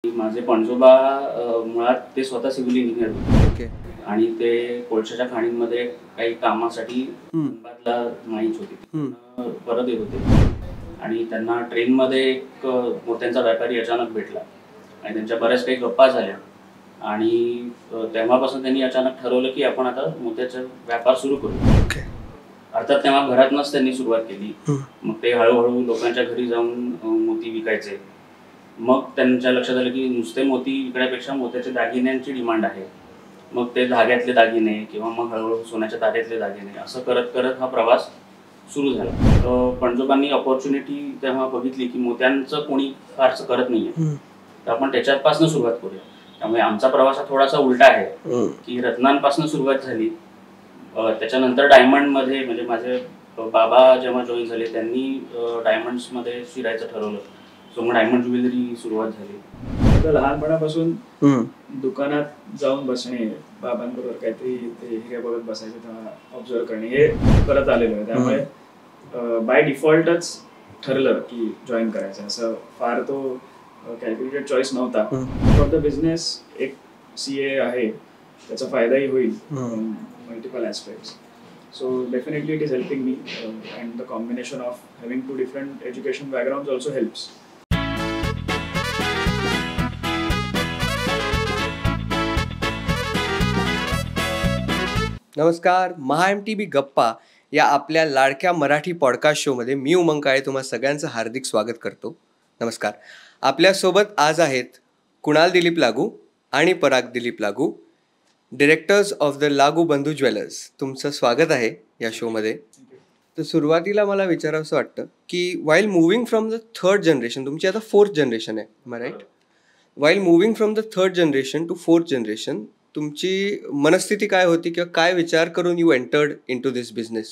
माझे पणजोबा मुळात ते स्वतः सिव्हिल इंजिनियर होते. ओके. आणि ते कोळशाच्या खाणींमध्ये काही कामासाठी हं. मुंबईला माहीत होती. हं. परत येत होते आणि त्यांना ट्रेनमध्ये एक मोत्यांचा व्यापारी अचानक भेटला आणि त्यांच्या बऱ्याच काही गप्पा झाल्या आणि तेव्हापासून त्यांनी अचानक ठरवलं की आपण आता मोत्याचा व्यापार सुरू करू. ओके. अर्थात तेव्हा घरातनंच त्यांनी सुरुवात केली. हं. मग ते हळूहळू लोकांच्या घरी जाऊन मोती विकायचे. मग त्यांच्या लक्षात आलं की नुसते मोती विकण्यापेक्षा मोत्याच्या दागिन्यांची डिमांड आहे. मग ते धाग्यातले दागिने किंवा मग हळूहळू सोन्याच्या तारेतले दागिने असं करत करत हा प्रवास सुरू झाला. पणजोबांनी अपॉर्च्युनिटी तेव्हा बघितली की मोत्यांचं कोणी फारसं करत नाहीये, तर आपण त्याच्यापासून सुरुवात करूया. त्यामुळे आमचा प्रवास हा थोडासा उलटा आहे की रत्नांपासून सुरुवात झाली. त्याच्यानंतर डायमंडमध्ये म्हणजे माझे बाबा जेव्हा जॉईन झाले त्यांनी डायमंड्समध्ये शिरायचं ठरवलं. सो मग डायमंड ज्वेलरी सुरुवात झाली. तर लहानपणापासून दुकानात जाऊन बसणे, बाबांबरोबर काहीतरी ते हिरे बघत बसायचे तेव्हा ऑब्झर्व करणे हे करत आलेलो आहे. त्यामुळे बाय डिफॉल्टच ठरलं की जॉईन करायचं. असं फार तो कॅल्क्युलेटेड चॉईस नव्हता. फॉर द बिझनेस एक CA आहे, त्याचा फायदाही होईल multiple aspects. So definitely it is helping me and the combination of having two different education backgrounds also helps. नमस्कार. MHA-MTB गप्पा या आपल्या लाडक्या मराठी पॉडकास्ट शोमध्ये मी उमंग काळे तुम्हा सगळ्यांचं हार्दिक स्वागत करतो. नमस्कार. आपल्यासोबत आज आहेत कुणाल दिलीप लागू आणि पराग दिलीप लागू, डिरेक्टर्स ऑफ द लागू बंधू ज्वेलर्स. तुमचं स्वागत आहे या शोमध्ये. तर सुरुवातीला मला विचारावंसं वाटतं की while moving from the third generation, तुमची आता फोर्थ जनरेशन आहे right? While moving from the third generation to fourth generation, तुमची मनस्थिती काय होती किंवा काय विचार करून you entered in to this business?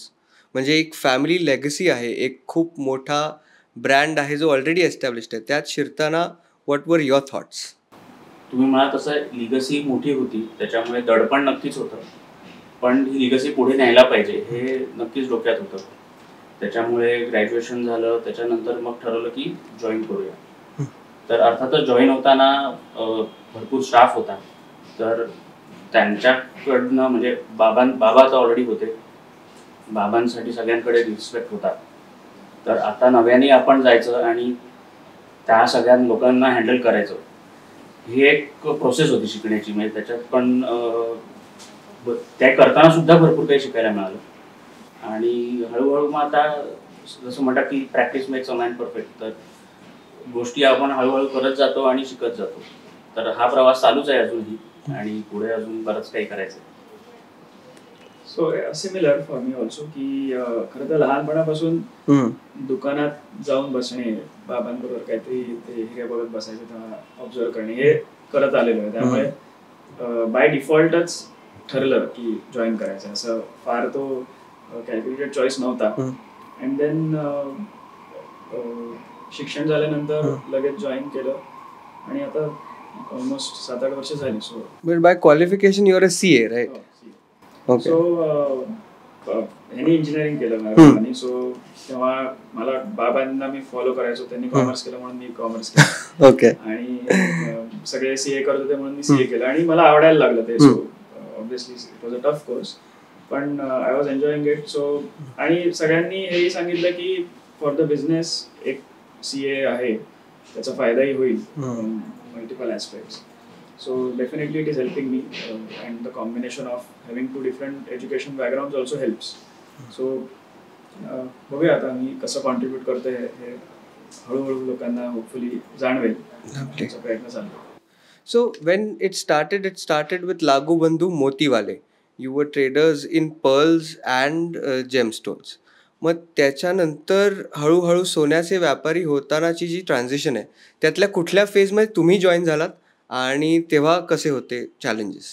म्हणजे एक फॅमिली लेगसी आहे, एक खूप मोठा ब्रँड आहे जो ऑलरेडी एस्टॅब्लिश्ड आहे, त्यात शिरताना व्हॉट वर युअर थॉट्स? तुम्ही म्हणाल तसं लिगसी मोठी होती, त्याच्यामुळे दडपण नक्कीच होतं. पण ही लिगसी पुढे न्यायला पाहिजे हे नक्कीच डोक्यात होतं. त्याच्यामुळे ग्रॅज्युएशन झालं, त्याच्यानंतर मग ठरवलं की जॉईन करूया. तर अर्थातच जॉईन होताना भरपूर स्टाफ होता. तर त्यांच्याकडनं म्हणजे बाबा तर ऑलरेडी होते, बाबांसाठी सगळ्यांकडे रिस्पेक्ट होता. तर आता नव्याने आपण जायचं आणि त्या सगळ्या लोकांना हँडल करायचं, ही एक प्रोसेस होती शिकण्याची. म्हणजे त्याच्यात पण त्या करताना सुद्धा भरपूर काही शिकायला मिळालं. आणि हळूहळू मग आता जसं म्हणतात की practice makes a man perfect, तर गोष्टी आपण हळूहळू करत जातो आणि शिकत जातो. तर हा प्रवास चालूच आहे अजूनही आणि पुढे अजून बरंच काही करायचं. So similar for me also की खरं तर लहानपणापासून दुकानात जाऊन बसणे, बाबांबरोबर काहीतरी ते हिरे बघत बसायचे तेव्हा ऑब्झर्व करणे हे करत आलेलो आहे. त्यामुळे बाय डिफॉल्टच ठरलं की जॉईन करायचं. असं फार तो कॅल्क्युलेटेड चॉईस नव्हता. अँड देन शिक्षण झाल्यानंतर लगेच जॉईन केलं आणि आता ऑलमोस्ट 7-8 वर्ष झाली. So but by qualification your a CA right? Okay. So यांनी इंजिनिअरिंग केलं माझ्या. सो तेव्हा मला बाबांना मी फॉलो करायचो, त्यांनी कॉमर्स केलं म्हणून मी कॉमर्स केलं. ओके. आणि सगळे CA करत होते म्हणून मी CA केलं आणि मला आवडायला लागलं ते. So obviously it was a tough course, पण I was enjoying it. So आणि सगळ्यांनी हेही सांगितलं की फॉर द बिझनेस एक CA आहे, त्याचा फायदाही होईल multiple aspects. So definitely it is helping me and the combination of having two different education backgrounds also helps. So बघूया आता मी कसं कॉन्ट्रीब्यूट करतोय हे हळूहळू लोकांना होपफुली जाणवेल. त्याचा प्रयत्न चालू. So when it started with Lagu Bandhu Motiwale. You were traders in pearls and gemstones. मग त्याच्यानंतर हळूहळू सोन्याचे व्यापारी होतानाची जी ट्रान्झिशन आहे, त्यातल्या कुठल्या फेजमध्ये तुम्ही जॉईन झालात आणि तेव्हा कसे होते चॅलेंजेस?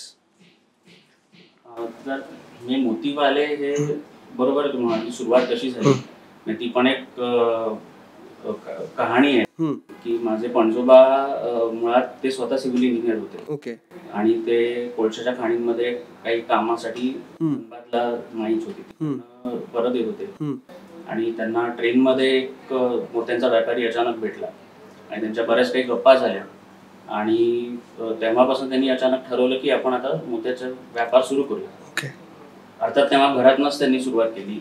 तर मी मोतीवाले हे बरोबर तुम्हाला सुरुवात कशी झाली ती पण एक कहाणी आहे की माझे पणजोबा मुळात ते स्वतः सिव्हिल इंजिनियर होते. ओके. आणि ते कोळशाच्या खाणींमध्ये काही कामासाठी मुंबईला माहीत होती, परत येत होते आणि त्यांना ट्रेनमध्ये एक मोत्यांचा व्यापारी अचानक भेटला आणि त्यांच्या बऱ्याच काही गप्पा झाल्या आणि तेव्हापासून त्यांनी अचानक ठरवलं की आपण आता मोत्याचा व्यापार सुरू करूया. अर्थात तेव्हा घरातनंच त्यांनी सुरुवात केली.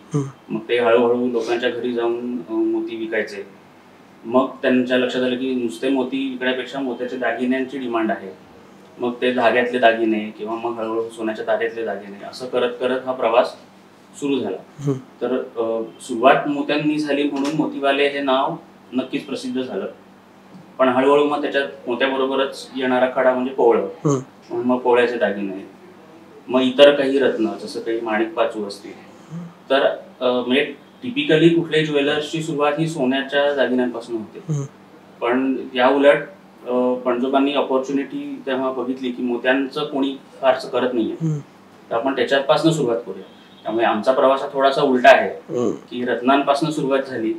मग ते हळूहळू लोकांच्या घरी जाऊन मोती विकायचे. मग त्यांच्या लक्षात आलं की नुसते मोती विकण्यापेक्षा मोत्याच्या दागिन्यांची डिमांड आहे. मग ते धाग्यातले दागिने किंवा मग हळूहळू सोन्याच्या तारेतले दागिने असं करत करत हा प्रवास सुरू झाला. तर सुरुवात मोत्यांनी झाली म्हणून मोतीवाले हे नाव नक्कीच प्रसिद्ध झालं. पण हळूहळू मग त्याच्यात मोत्याबरोबरच येणारा कडा म्हणजे पोवळं, म्हणून मग पोवळ्याचे दागिने, मग इतर काही रत्न जसं काही माणिक पाचू असतील. तर म्हणजे टिपिकली कुठल्याही ज्वेलर्सची सुरुवात ही सोन्याच्या दागिन्यांपासून होते. पण या उलट पणजोबांनी ऑपॉर्च्युनिटी तेव्हा बघितली की मोत्यांचं कोणी फारसं करत नाहीये, तर आपण त्याच्यापासून सुरुवात करूया. त्यामुळे आमचा प्रवास हा थोडासा उलटा आहे की रत्नांपासून सुरुवात झाली,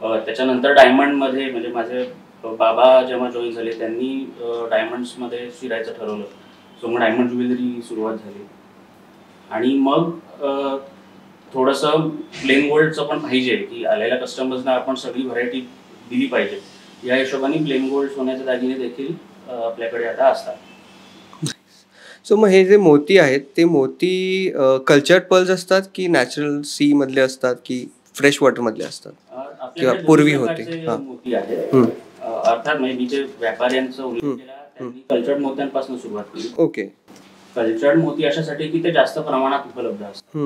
त्याच्यानंतर डायमंड मध्ये, म्हणजे माझे बाबा जेव्हा जॉईन झाले त्यांनी डायमंड्स मध्ये शिरायचं ठरवलं. सो मग डायमंड ज्वेलरी सुरुवात झाली. आणि मग थोडंसं प्लेन गोल्डचं पण पाहिजे की आलेल्या कस्टमर्सना आपण सगळी व्हरायटी दिली पाहिजे, या हिशोबाने प्लेन गोल्ड सोन्याचे दागिने देखील आपल्याकडे आता असतात. सो मग हे जे मोती आहेत ते मोती कल्चर्ड पर्ल्स असतात की नॅचरल सी मधले असतात की फ्रेश वॉटर मधले असतात किंवा पूर्वी होते? मोती आहेत. अर्थात म्हणजे मी जे व्यापाऱ्यांचा उल्लेख केला त्यांनी कल्चर्ड मोत्यांपासून सुरुवात केली. ओके. कल्चर्ड मोती अशासाठी की ते जास्त प्रमाणात उपलब्ध असतात.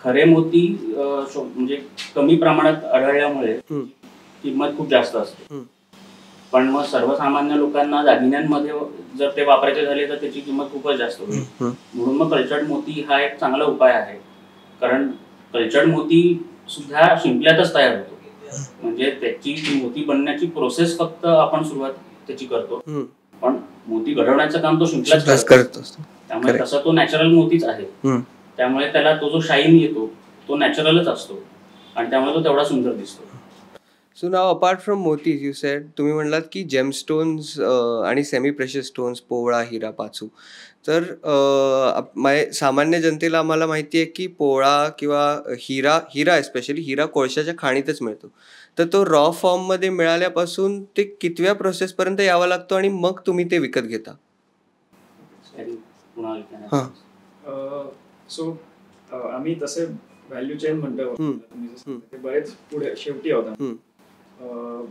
खरे मोती म्हणजे कमी प्रमाणात आढळल्यामुळे किंमत खूप जास्त असते. पण मग सर्वसामान्य लोकांना दागिन्यांमध्ये जर ते वापरायचे झाले तर त्याची किंमत खूपच जास्त होईल. म्हणून मग कल्चर्ड मोती हा एक चांगला उपाय आहे. कारण कल्चर्ड मोती सुद्धा शिंपल्यातच तयार होतो. म्हणजे त्याची मोती बनण्याची प्रोसेस फक्त आपण सुरुवात त्याची करतो, पण मोती घडवण्याचं काम तो शिंपल्याच करत असतो. त्यामुळे तसा तो नॅचरल मोतीच आहे. त्यामुळे त्याला तो जो शाईन येतो तो नॅचरलच असतो आणि त्यामुळे तो तेवढा सुंदर दिसतो. सो नाव अपार्ट फ्रॉम मोतीज यू सेड, तुम्ही म्हणलात की जेमस्टोन्स आणि सेमी प्रेशियस स्टोन्स, पोवळा, हिरा, पाचू. तर सामान्य जनतेला आम्हाला माहिती आहे की पोवळा किंवा हिरा एस्पेशली हिरा कोळशाच्या खाणीतच मिळतो. तर तो रॉ फॉर्ममध्ये मिळाल्यापासून ते कितव्या प्रोसेसपर्यंत यावा लागतो आणि मग तुम्ही ते विकत घेता? सो आम्ही तसे व्हॅल्यू चेन म्हणतो, ते बरेच पुढे शेवटी होता.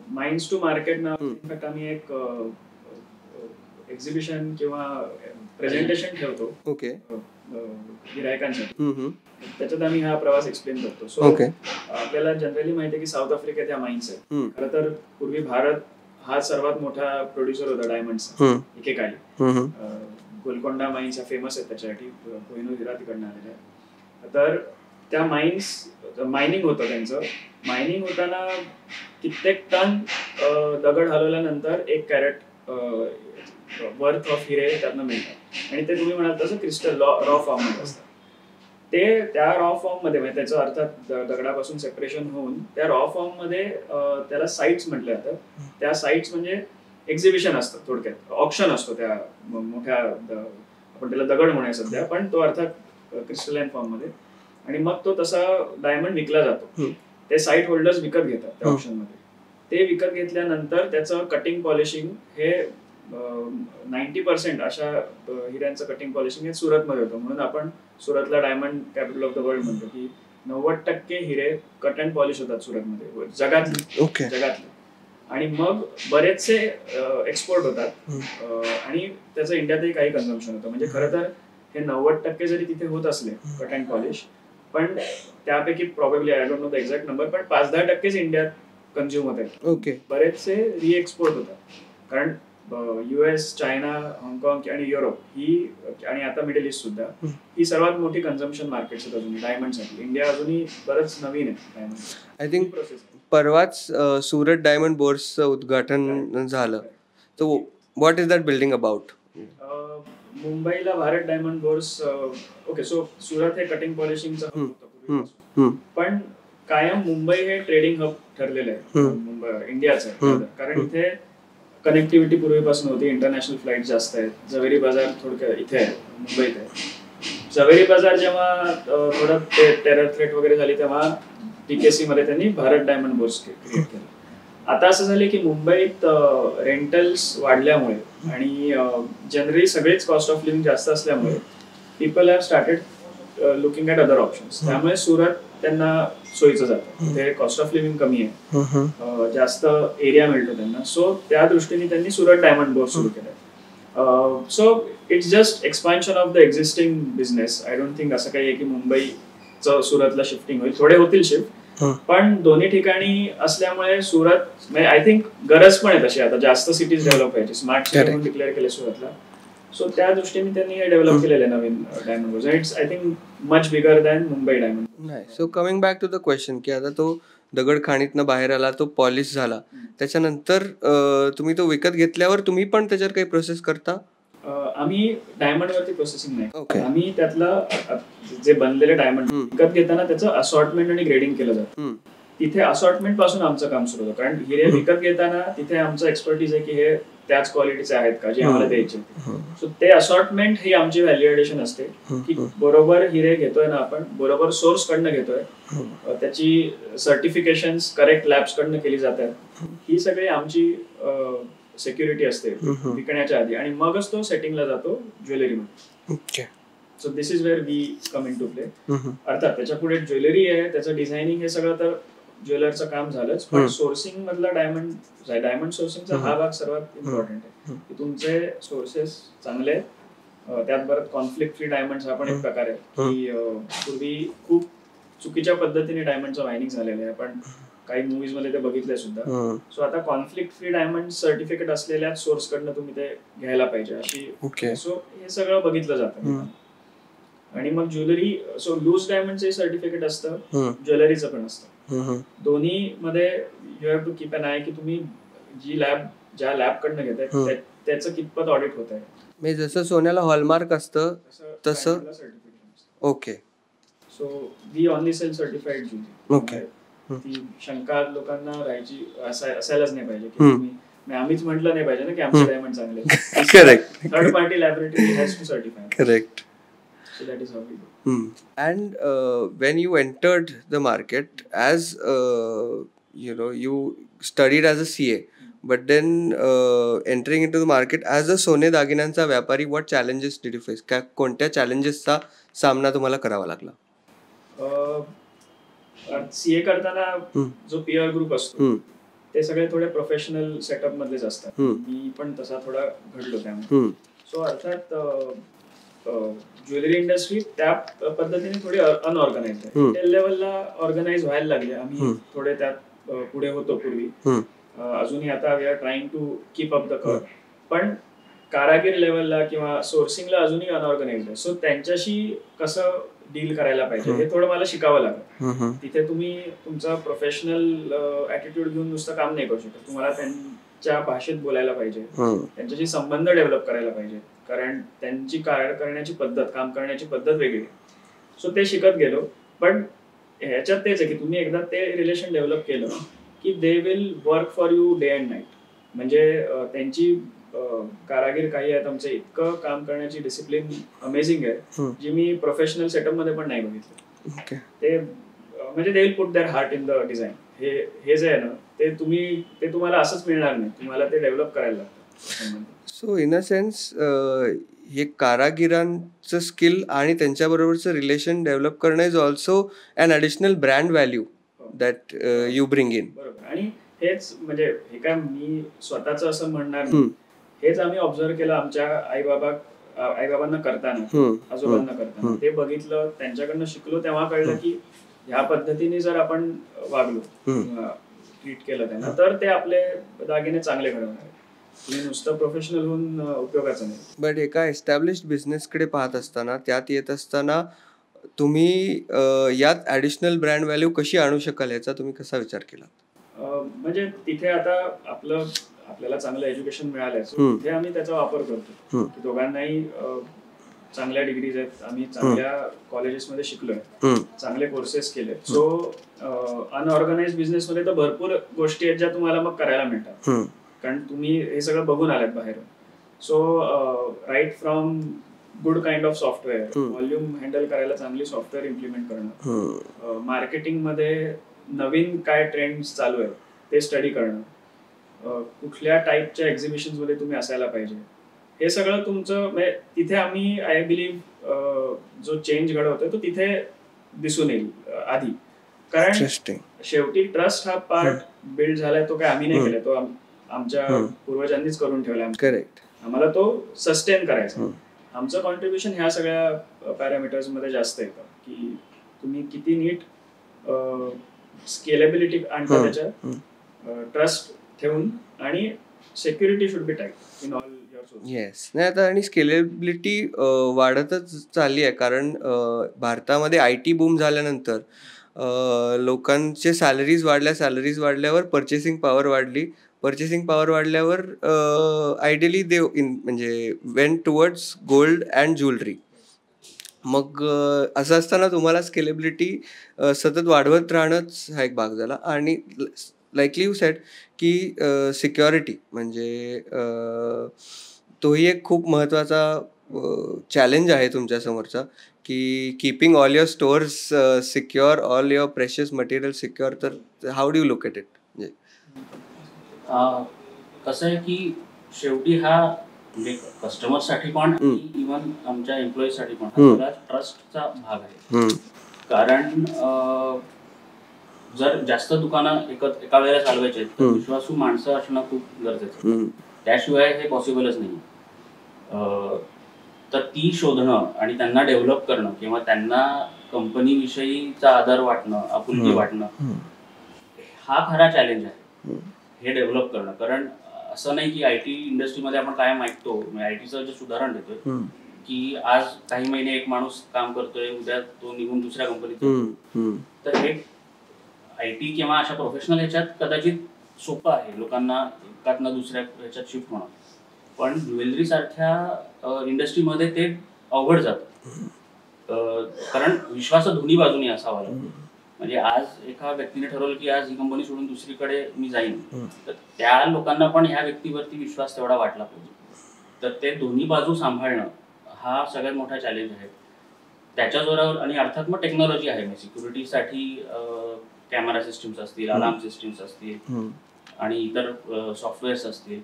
माइंड्स टू मार्केट ना इनफॅक्ट आम्ही एक एक्झिबिशन किंवा प्रेझेंटेशन ठेवतो गिरायकांसाठी. त्याच्यात आम्ही हा प्रवास एक्सप्लेन करतो. सो आपल्याला जनरली माहिती आहे की साऊथ आफ्रिकेत ह्या माइन्स आहेत. खरं तर पूर्वी भारत हा सर्वात मोठा प्रोड्युसर होता डायमंडचा एकेकाळी. गोलकोंडा माइन्स ह्या फेमस आहेत त्याच्यासाठी, कोहिनूर हिरा तिकडनं आलेला आहे. तर त्या मायनिंग होतं त्यांचं. मायनिंग होताना कित्येक टन दगड हलवल्यानंतर 1 कॅरेट वर्थ ऑफ हिरे त्यातनं मिळतात. आणि ते तुम्ही म्हणाल तसं क्रिस्टल रॉ फॉर्म मध्ये असतात. ते त्या रॉ फॉर्म मध्ये म्हणजे त्याचं अर्थात दगडापासून सेपरेशन होऊन त्या रॉ फॉर्म मध्ये त्याला साइट्स म्हटलं जातं. त्या साइट्स म्हणजे एक्झिबिशन असतं, थोडक्यात ऑक्शन असतो त्या मोठ्या, आपण त्याला दगड म्हणूया सध्या, पण तो अर्थात क्रिस्टलाइन फॉर्म मध्ये. आणि मग तो तसा डायमंड विकला जातो. ते साईट होल्डर्स विकत घेतात त्या ऑप्शन मध्ये. ते विकत घेतल्यानंतर त्याचं कटिंग पॉलिशिंग हे 90% अशा हिऱ्यांचं कटिंग पॉलिशिंग हे सुरत मध्ये होतं. म्हणून आपण सुरतला diamond capital of the world म्हणतो की 90% हिरे कट अँड पॉलिश होतात सुरतमध्ये, जगातले. आणि मग बरेचसे एक्सपोर्ट होतात आणि त्याचं इंडियातही काही कन्झम्पशन होतं. म्हणजे खरं तर हे 90% जरी तिथे होत असले कट अँड पॉलिश, पण त्यापैकी probably I don't know the exact number, पण 5-10% इंडियात कन्झ्युम होत आहेत. बरेचसे रिएक्सपोर्ट होतात. कारण US, चायना, हाँगकाँग आणि युरोप ही आणि आता मिडल ईस्ट सुद्धा ही सर्वात मोठी कन्झम्पशन मार्केट्स आहेत अजूनही डायमंडसाठी. इंडिया अजूनही बरंच नवीन आहे डायमंड. आय थिंक परवाच सुरत डायमंड बोर्सचं उद्घाटन झालं. तर what is that building about? मुंबईला Bharat diamond bourse. Okay, so Surat हे कटिंग पॉलिशिंगचं हब होतं, पण कायम मुंबई हे ट्रेडिंग हब ठरलेलं आहे मुंबई इंडियाचं. कारण इथे कनेक्टिव्हिटी पूर्वीपासून होती, इंटरनॅशनल फ्लाईट जास्त आहेत. झवेरी बाजार थोडक्यात इथे आहे, मुंबईत आहे. झवेरी बाजार जेव्हा थोडं टेरर थ्रेट वगैरे झाली तेव्हा TKC मध्ये त्यांनी भारत डायमंड बोर्स क्रिएट केलं. आता असं झालं की मुंबईत रेंटल्स वाढल्यामुळे आणि जनरली सगळेच कॉस्ट ऑफ लिव्हिंग जास्त असल्यामुळे people have started looking at other options. त्यामुळे सुरत त्यांना सोयीचं जातं. ते कॉस्ट ऑफ लिव्हिंग कमी आहे, जास्त एरिया मिळतो त्यांना. सो त्या दृष्टीने त्यांनी सुरत डायमंड बोर्ड सुरू केलं. So it's just expansion of the existing business. I don't think असं काही आहे की मुंबईचं सुरतला शिफ्टिंग होईल. थोडे होतील शिफ्ट, पण दोन्ही ठिकाणी असल्यामुळे सुरत आय थिंक गरज पण आहे तशी. आता जास्त सिटीज डेव्हलप व्हायची, स्मार्ट सिटी म्हणून डिक्लेअर केले सुरतला. सो त्या दृष्टीने त्यांनी हे डेव्हलप केलेलं आहे नवीन diamond board. It's I think much bigger than Mumbai diamond. नाही, so coming back to the question की आता तो दगड खाणीतनं बाहेर आला, तो पॉलिश झाला, त्याच्यानंतर तुम्ही तो विकत घेतल्यावर तुम्ही पण त्याच्यावर काही प्रोसेस करता? आम्ही डायमंड वरती प्रोसेसिंग नाही. आम्ही त्यातलं जे बनलेले डायमंड विकत घेताना त्याचं असॉर्टमेंट आणि ग्रेडिंग केलं जातं. तिथे असॉर्टमेंट पासून आमचं काम सुरू होतं. कारण हिरे विकत घेताना तिथे आमचं एक्सपर्टीज आहे की हे त्याच क्वालिटीचे आहेत का जे आम्हाला द्यायचे. सो ते असॉर्टमेंट ही आमची व्हॅल्युएशन असते की बरोबर हिरे घेतोय ना आपण, बरोबर सोर्स कडनं घेतोय, त्याची सर्टिफिकेशन करेक्ट लॅब्स कडनं केली जातात. ही सगळी आमची सिक्युरिटी असते विकण्याच्या आधी, आणि मगच तो सेटिंगला जातो ज्वेलरीमध्ये. So this is where we come into play. अर्थात त्याच्या पुढे ज्वेलरी आहे, त्याचं डिझायनिंग हे सगळं तर ज्वेलरचं काम झालंच, पण सोर्सिंग मधला डायमंड सोर्सिंगचा हा भाग सर्वात इम्पॉर्टंट आहे की तुमचे सोर्सेस चांगले. त्यात परत कॉन्फ्लिक्ट फ्री डायमंड हा पण एक प्रकार आहे की पूर्वी खूप चुकीच्या पद्धतीने डायमंडचं मायनिंग झालेलं आहे, पण काही मूवीज मध्ये ते बघितलंय सुद्धा. सो आता कॉन्फ्लिक्ट फ्री डायमंड सर्टिफिकेट असलेल्या सोर्स कडनं तुम्ही ते घ्यायला पाहिजे अशी. सो हे सगळं बघितलं जातं. आणि मग ज्वेलरी, सो लूज डायमंडचं सर्टिफिकेट असतं, ज्वेलरीचं पण असतं. दोन्ही मध्ये you have to keep an eye की तुम्ही ज्या लॅब कडनं घेताय त्याचं कितपत ऑडिट होत आहे. जसं सोन्याला हॉलमार्क असतं तसं. Okay. So we only sell certified jewellery. Okay. ती शंका लोकांना राहायची असायलाच नाही पाहिजे की तुम्ही, आम्हीच म्हटलं नाही पाहिजे ना की आमचे डायमंड चांगले. Correct. Third party laboratory has to certify. Correct. So that is how we do. And when you entered the market as you studied as a CA, but then entering into the market as a सोने दागिन्यांचा व्यापारी, what challenges did you face? कोणत्या challengesचा सामना तुम्हाला करावा लागला? CA करताना जो peer group असतो ते सगळे थोडे प्रोफेशनल सेटअप मधलेच असतात. मी पण तसा थोडा घडलो त्यामुळे. सो अर्थात ज्वेलरी इंडस्ट्री त्या पद्धतीने थोडी अनऑर्गनाइज आहे. रिटेल लेवलला ऑर्गनाइज व्हायला लागले. आम्ही थोडे त्यात पुढे होतो पूर्वी, अजूनही आता we are trying to keep up the curve. पण कारागीर लेवलला किंवा सोर्सिंगला अजूनही अनऑर्गनाइज आहे. सो त्यांच्याशी कसं डील करायला पाहिजे हे थोडं मला शिकावं लागलं. तिथे तुम्ही तुमचा प्रोफेशनल ऍटिट्यूड घेऊन नुसतं काम नाही करू शकत. तुम्हाला त्यांच्या भाषेत बोलायला पाहिजे, त्यांच्याशी संबंध डेव्हलप करायला पाहिजे, कारण त्यांची करण्याची पद्धत, काम करण्याची पद्धत वेगळी आहे. सो ते शिकत गेलो. पण ह्याच्यात तेच आहे की तुम्ही एकदा ते रिलेशन डेव्हलप केलं की they will work for you day and night. म्हणजे त्यांची कारागीर काही आहेत आमचे, इतकं काम करण्याची डिसिप्लिन अमेझिंग आहे जी मी प्रोफेशनल सेटअप मध्ये पण नाही बघितलं. ते म्हणजे they will put their heart in the design. हे जे आहे ना ते तुम्हाला असंच मिळणार नाही, तुम्हाला ते डेव्हलप करायला लागतं. सो इन अ सेन्स हे कारागिरांचं स्किल आणि त्यांच्याबरोबरचं रिलेशन डेव्हलप करणं is also an additional brand value that you bring in. बरोबर. आणि हेच म्हणजे हे काय मी स्वतःच असं म्हणणार नाही, हेच आम्ही ऑब्झर्व केलं आमच्या आईबाबांना करताना, आजोबांना करताना. ते बघितलं, त्यांच्याकडनं शिकलो. तेव्हा कळलं की ह्या पद्धतीने जर आपण वागलो, ट्रीट केलं त्यांना, तर ते आपले दागिने चांगले घडवणार. तुम्ही नुसतं प्रोफेशनल होऊन उपयोगाचं नाही. बट एका एस्टॅब्लिश्ड बिझनेसकडे पाहत असताना, त्यात येत असताना तुम्ही यात ॲडिशनल ब्रँड व्हॅल्यू कशी आणू शकाल याचा तुम्ही कसा विचार केला? म्हणजे तिथे आता आपल्याला चांगलं एज्युकेशन मिळालंय, तिथे आम्ही त्याचा वापर करतो. दोघांनाही चांगल्या डिग्रीज आहेत, आम्ही चांगल्या कॉलेजेसमध्ये शिकलोय, चांगले कोर्सेस केले. सो अनऑर्गनाइज बिझनेस मध्ये तर भरपूर गोष्टी आहेत ज्या तुम्हाला मग करायला मिळतात, कारण तुम्ही हे सगळं बघून आलात बाहेरून. So right from good kind of software, volume handle करायला चांगली सॉफ्टवेअर इम्प्लिमेंट करणं, मार्केटिंग मध्ये नवीन काय ट्रेंड्स चालू आहेत ते स्टडी करणं, कुठल्या टाईपच्या एक्झिबिशन्स मध्ये तुम्ही असायला पाहिजे, हे सगळं तुमचं म्हणजे तिथे आम्ही आय बिलीव्ह जो चेंज घडवतोय तो तिथे दिसून येईल आधी. कारण शेवटी ट्रस्ट हा पार्ट बिल्ड झालाय, तो काय आम्ही नाही केलाय, तो आमच्या पूर्वजांनीच करून ठेवलाय. करेक्ट. आम्हाला तो सस्टेन करायचा. आमचं कॉन्ट्रीब्युशन ह्या सगळ्या पॅरामीटर्स मध्ये जास्त येतं की तुम्ही किती नीट स्केलेबिलिटी आणता त्याच्यात, ट्रस्ट ठेवून, आणि security should be tight in all your sources. Yes. नाही आता आणि स्केलेबिलिटी वाढतच चालली आहे, कारण भारतामध्ये IT बूम झाल्यानंतर लोकांचे सॅलरीज वाढल्यावर पर्चेसिंग पॉवर वाढल्यावर आयडियली दे म्हणजे went towards gold and jewellery. मग असं असताना तुम्हाला स्केलेबिलिटी सतत वाढवत राहणंच हा एक भाग झाला. आणि लाईकली यू सेड की सिक्युरिटी म्हणजे तोही एक खूप महत्त्वाचा चॅलेंज आहे तुमच्यासमोरचा, की keeping all your stores secure, all your precious material secure. तर how do you look at it? म्हणजे कसं आहे की शेवटी हा म्हणजे कस्टमरसाठी पण इव्हन आमच्या एम्प्लॉईजसाठी पण हा सगळा ट्रस्टचा भाग आहे. कारण जर जास्त दुकानं एका वेळेला चालवायचे आहेत तर विश्वासू माणसं असणं खूप गरजेचं आहे. त्याशिवाय हे पॉसिबलच नाही. तर ती शोधणं आणि त्यांना डेव्हलप करणं किंवा त्यांना कंपनीविषयीचा आदर वाटणं, आपुलकी वाटणं, हा खरा चॅलेंज आहे हे डेव्हलप करणं. कारण असं नाही की IT इंडस्ट्रीमध्ये आपण कायम ऐकतो, ITचं जे उदाहरण देतोय की आज काही महिने एक माणूस काम करतोय, उद्या तो निघून दुसऱ्या कंपनीत. तर हे IT किंवा अशा प्रोफेशनल ह्याच्यात कदाचित सोपं आहे लोकांना एकातनं दुसऱ्या ह्याच्यात शिफ्ट होणं, पण ज्वेलरी सारख्या इंडस्ट्रीमध्ये ते अवघड जातं. कारण विश्वास दोन्ही बाजूनी असावा लागतो. म्हणजे आज एका व्यक्तीने ठरवलं की आज ही कंपनी सोडून दुसरीकडे मी जाईन, तर त्या लोकांना पण ह्या व्यक्तीवरती विश्वास तेवढा वाटला पाहिजे. तर ते दोन्ही बाजू सांभाळणं हा सगळ्यात मोठा चॅलेंज आहे. त्याच्या जोरावर आणि अर्थात मग टेक्नॉलॉजी आहे. सिक्युरिटीसाठी कॅमेरा सिस्टीम्स असतील, अलार्म सिस्टीम्स असतील आणि इतर सॉफ्टवेअर्स असतील,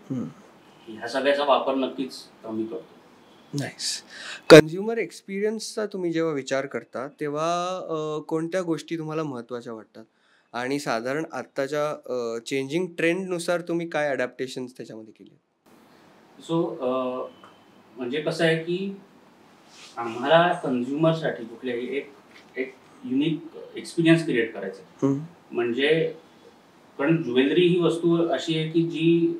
ह्या सगळ्याचा वापर नक्कीच कमी करतो. नाईस. कन्झ्युमर एक्सपिरियन्सचा तुम्ही जेव्हा विचार करता तेव्हा कोणत्या गोष्टी तुम्हाला महत्त्वाच्या वाटतात, आणि साधारण आत्ताच्या चेंजिंग ट्रेंडनुसार तुम्ही काय अडॅप्टेशन्स त्याच्यामध्ये केले? सो म्हणजे कसं आहे की आम्हाला कन्झ्युमरसाठी कुठल्याही एक युनिक एक्सपिरियन्स क्रिएट करायचा. म्हणजे कारण ज्वेलरी ही वस्तू अशी आहे की जी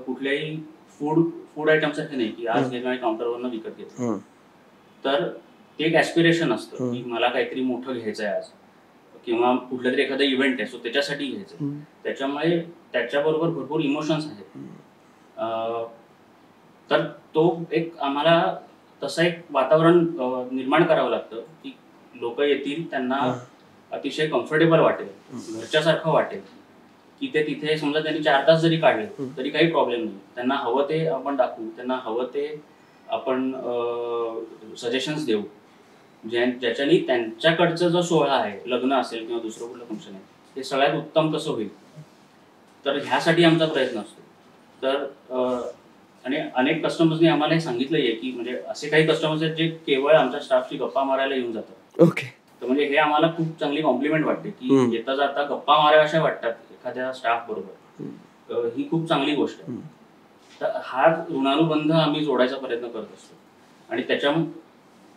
कुठल्याही फूड आयटम सारखी नाही की आज गेलो आणि काउंटरवरनं विकत घेतो. तर ते एक ॲस्पिरेशन असतं की मला काहीतरी मोठं घ्यायचं आहे आज, किंवा कुठलं तरी एखादा इव्हेंट आहे सो त्याच्यासाठी घ्यायचं. त्याच्यामुळे त्याच्याबरोबर भरपूर इमोशन्स आहेत. तर तो एक आम्हाला तसं एक वातावरण निर्माण करावं लागतं की लोक येतील, त्यांना अतिशय कम्फर्टेबल वाटेल, घरच्यासारखं वाटेल, की ते तिथे समजा त्यांनी 4 तास जरी काढले तरी काही प्रॉब्लेम नाही. त्यांना हवं ते आपण दाखवू, त्यांना हवं ते आपण सजेशन्स देऊ, ज्याच्याने त्यांच्याकडचा जो सोहळा आहे, लग्न असेल किंवा दुसरं कुठलं फंक्शन आहे, ते सगळ्यात उत्तम कसं होईल. तर ह्यासाठी आमचा प्रयत्न असतो. तर आणि अनेक कस्टमर्सनी आम्हाला हे सांगितलंय की म्हणजे असे काही कस्टमर्स आहेत जे केवळ आमच्या स्टाफची गप्पा मारायला येऊन जातात. ओके. तर म्हणजे हे आम्हाला खूप चांगली कॉम्प्लिमेंट वाटते की येता जाता गप्पा माराव्या अशा वाटतात एखाद्या स्टाफ बरोबर. ही खूप चांगली गोष्ट आहे. तर हा ऋणानुबंध आम्ही जोडायचा प्रयत्न करत असतो, आणि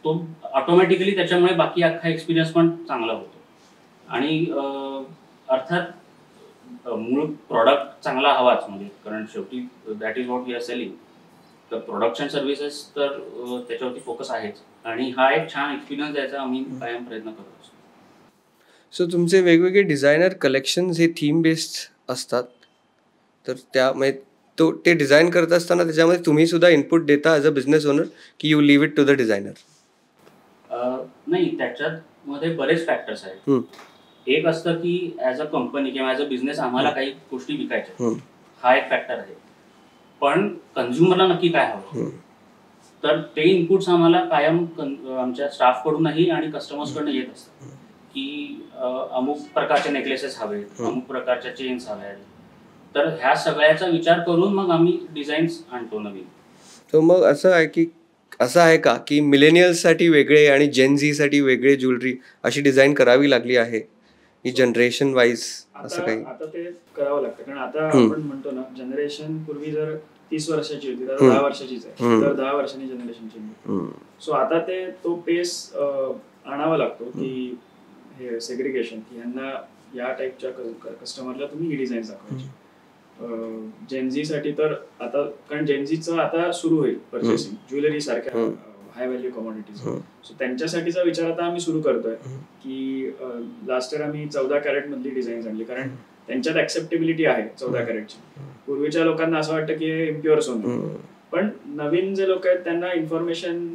तो ऑटोमॅटिकली त्याच्यामुळे बाकी अख्खा एक्सपिरियन्स पण चांगला होतो. आणि अर्थात मूळ प्रॉडक्ट चांगला हवाच, म्हणजे कारण शेवटी that is what we are selling. तर प्रोडक्ट्स अँड सर्व्हिसेस तर त्याच्यावरती फोकस आहेच, आणि हा एक छान एक्सपिरियन्स द्यायचा आम्ही कायम प्रयत्न करत असतो. सो तुमचे वेगवेगळे डिझायनर कलेक्शन्स हे थीम बेस्ड असतात, तर ते डिझाईन करत असताना त्याच्यामध्ये तुम्ही सुद्धा इनपुट देता ॲज अ बिझनेस ओनर, की you leave it to the designer? नाही, त्याच्यामध्ये बरेच फॅक्टर्स आहेत. एक असतं की ॲज अ कंपनी किंवा ॲज अ बिझनेस आम्हाला काही गोष्टी विकायच्या, हा एक फॅक्टर आहे. पण कन्झ्युमरला नक्की काय हवं, तर ते इनपुट्स आम्हाला कायम आमच्या स्टाफकडूनही आणि कस्टमर्सकडून येत असतात की अमुक प्रकारचे नेकलेसेस हवेत, अमुक प्रकारच्या चेन्स हव्यात, तर ह्या सगळ्याचा विचार करून मग आम्ही डिझाईन्स आणतो नवीन. तो मग असं आहे का की मिलेनियल्ससाठी वेगळे आणि जेन झीसाठी वेगळे ज्वेलरी अशी डिझाईन करावी लागली आहे ही जनरेशन वाईज असं काही? आता ते करावं लागतं, कारण आता आपण म्हणतो ना, जनरेशन पूर्वी जर 30 वर्षाची होती तर 10 वर्षाचीच आहे, तर 10 वर्षांनी जनरेशन चेंज. सो आता तो पेस आणावा लागतो की हे सेग्रिगेशन, की ह्यांना या टाईपच्या कस्टमरला तुम्ही ही डिझाईन दाखवायची. जेनझी साठी तर आता, कारण जेनझीचं आता सुरू होईल परचेसिंग ज्वेलरी सारख्या हाय व्हॅल्यू कमोडिटीज, सो त्यांच्यासाठीचा विचार आता आम्ही सुरू करतोय की लास्ट इयर आम्ही 14 कॅरेट मधली डिझाईन आणली, कारण त्यांच्यात ऍक्सेप्टेबिलिटी आहे 14 कॅरेटची. पूर्वीच्या लोकांना असं वाटतं की हे इम्प्युअर सोनं, पण नवीन जे लोक आहेत त्यांना इन्फॉर्मेशन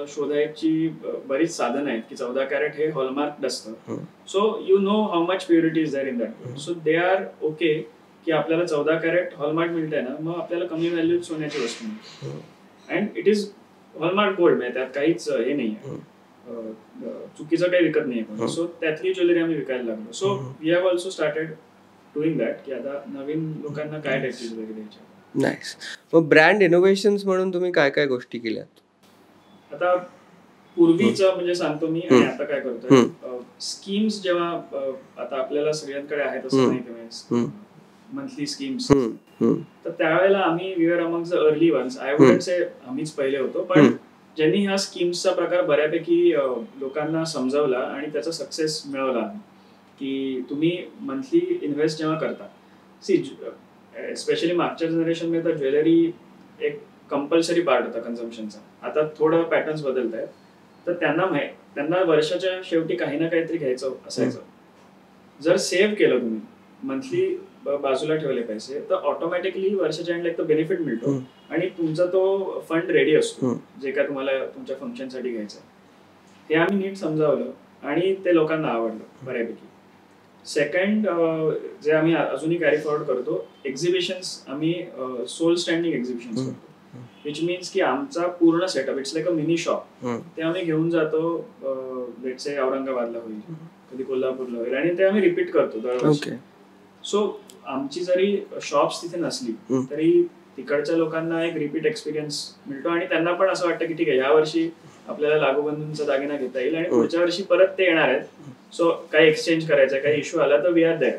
शोधायची बरीच साधनं आहेत की 14 कॅरेट हे हॉलमार्क असतं. So you know how much purity is there in that. So they are okay की आपल्याला 14 कॅरेट हॉलमार्क मिळतंय ना, मग आपल्याला कमी व्हॅल्यू सोन्याची वस्तू मिळते, and it is hallmark gold. म्हणजे त्यात काहीच हे नाहीये, चुकीचं काही विकत नाहीये. सो त्यातली ज्वेलरी आम्ही विकायला लागलो. So we have also started doing that, की आता नवीन लोकांना काय टाईपची ज्वेलरी द्यायची. नाईस. मग ब्रँड इनोव्हेशन्स म्हणून तुम्ही काय काय गोष्टी केल्यात? आता पूर्वीचं म्हणजे सांगतो मी, आणि आता काय करतोय, स्कीम्स जेव्हा आता आपल्याला सगळ्यांकडे आहेत असं नाही, मंथली स्कीम्स, तर त्यावेळेला आम्ही we are among the early ones. I wouldn't say आम्हीच पहिले होतो, पण ज्यांनी ह्या स्कीम्सचा प्रकार बऱ्यापैकी लोकांना समजावला आणि त्याचा सक्सेस मिळवला, की तुम्ही मंथली इन्व्हेस्ट जेव्हा करता, सी स्पेशली मागच्या जनरेशनमध्ये तर ज्वेलरी एक कंपल्सरी पार्ट होता कन्झम्पशनचा. आता थोडं पॅटर्न्स बदलत आहेत, तर त्यांना वर्षाच्या शेवटी काही ना काहीतरी घ्यायचं असायचं. जर सेव्ह केलं तुम्ही, मंथली बाजूला ठेवले पैसे, तर ऑटोमॅटिकली वर्षाच्या एंडला एक तो बेनिफिट मिळतो आणि तुमचा तो फंड रेडी असतो जे काय तुम्हाला तुमच्या फंक्शनसाठी घ्यायचं. हे आम्ही नीट समजावलं आणि ते लोकांना आवडलं बऱ्यापैकी. सेकंड, जे आम्ही अजूनही कॅरी फॉरवर्ड करतो, एक्झिबिशन्स. आम्ही सोल स्टँडिंग एक्झिबिशन्स करतो, विच मीन्स की आमचा पूर्ण setup, it's like a mini shop. ते आम्ही घेऊन जातो, लेट्स से औरंगाबादला होईल, कधी कोल्हापूरला होईल, आणि ते आम्ही रिपीट करतो दरवर्षी. सो आमची जरी शॉप्स तिथे नसली तरी तिकडच्या लोकांना एक रिपीट एक्सपिरियन्स मिळतो, आणि त्यांना पण असं वाटतं की ठीक आहे, या वर्षी आपल्याला लागूबंधूंचा दागिना घेता येईल आणि पुढच्या वर्षी परत ते येणार आहेत. सो काही एक्सचेंज करायचं, काही इश्यू आला तर वी आर देअर.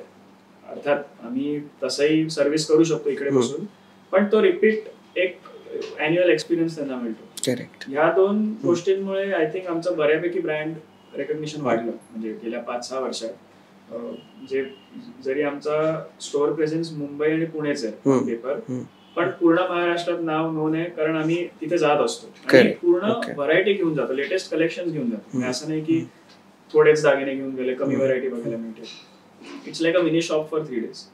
अर्थात आम्ही तसंही सर्व्हिस करू शकतो इकडे बसून, पण तो रिपीट एक अॅन्युअल एक्सपिरियन्स त्यांना मिळतो. करेक्ट. ह्या दोन गोष्टींमुळे आय थिंक आमचं बऱ्यापैकी ब्रँड रेकग्निशन वाढलं, म्हणजे गेल्या 5-6 वर्षात. जे जरी आमचा स्टोअर प्रेझेन्स मुंबई आणि पुणेच आहे पेपर, पण पूर्ण महाराष्ट्रात नाव नोंद आहे, कारण आम्ही तिथे जात असतो आणि पूर्ण व्हरायटी घेऊन जातो, लेटेस्ट कलेक्शन घेऊन जातो. असं नाही की थोडेच दागिने घेऊन गेले, कमी व्हरायटी बघायला मिळते. It's like a mini shop for 3 days.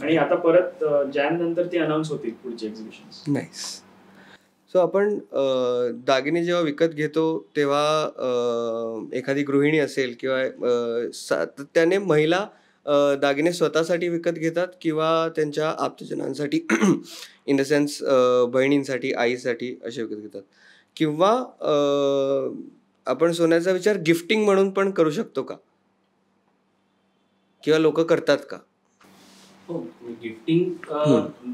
आणि आता परत जॅन नंतर ती अनाऊन्स होती पुढची एक्झिबिशन्स. नाईस. सो आपण दागिने जेव्हा विकत घेतो तेव्हा एखादी गृहिणी असेल किंवा त्याने महिला दागिने स्वतःसाठी विकत घेतात किंवा त्यांच्या आप्तजनांसाठी इन द सेन्स बहिणींसाठी, आईसाठी असे विकत घेतात, किंवा आपण सोन्याचा विचार गिफ्टिंग म्हणून पण करू शकतो का, किंवा लोक करतात का? हो, गिफ्टिंग